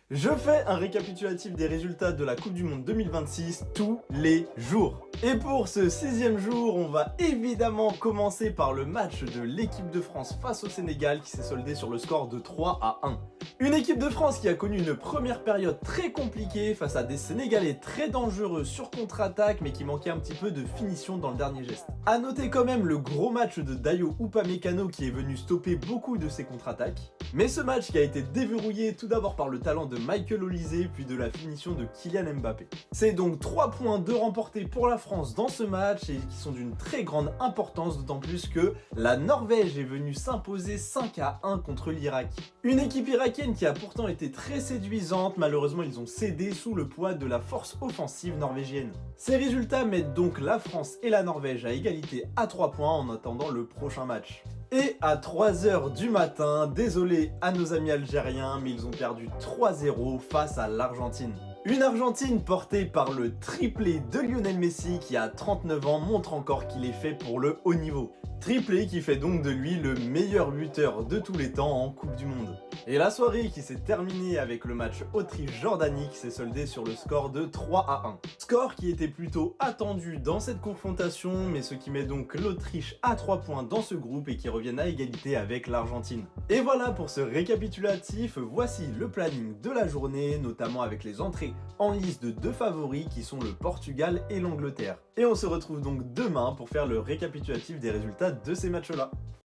Je fais un récapitulatif des résultats de la Coupe du Monde 2026 tous les jours. Et pour ce 6e jour, on va évidemment commencer par le match de l'équipe de France face au Sénégal qui s'est soldé sur le score de 3-1. Une équipe de France qui a connu une première période très compliquée face à des Sénégalais très dangereux sur contre-attaque mais qui manquaient un petit peu de finition dans le dernier geste. A noter quand même le gros match de Dayo Upamecano qui est venu stopper beaucoup de ses contre-attaques. Mais ce match qui a été déverrouillé tout d'abord par le talent de Michael Olise puis de la finition de Kylian Mbappé. C'est donc 3 points de remportés pour la France dans ce match et qui sont d'une très grande importance, d'autant plus que la Norvège est venue s'imposer 5-1 contre l'Irak. Une équipe irakienne qui a pourtant été très séduisante, malheureusement ils ont cédé sous le poids de la force offensive norvégienne. Ces résultats mettent donc la France et la Norvège à égalité à 3 points en attendant le prochain match. Et à 3h du matin, désolé à nos amis algériens, mais ils ont perdu 3-0 face à l'Argentine. Une Argentine portée par le triplé de Lionel Messi qui à 39 ans montre encore qu'il est fait pour le haut niveau. Triplé qui fait donc de lui le meilleur buteur de tous les temps en Coupe du Monde. Et la soirée qui s'est terminée avec le match Autriche-Jordanie qui s'est soldé sur le score de 3-1. Score qui était plutôt attendu dans cette confrontation, mais ce qui met donc l'Autriche à 3 points dans ce groupe et qui reviennent à égalité avec l'Argentine. Et voilà pour ce récapitulatif, voici le planning de la journée, notamment avec les entrées en liste de 2 favoris qui sont le Portugal et l'Angleterre. Et on se retrouve donc demain pour faire le récapitulatif des résultats de ces matchs-là.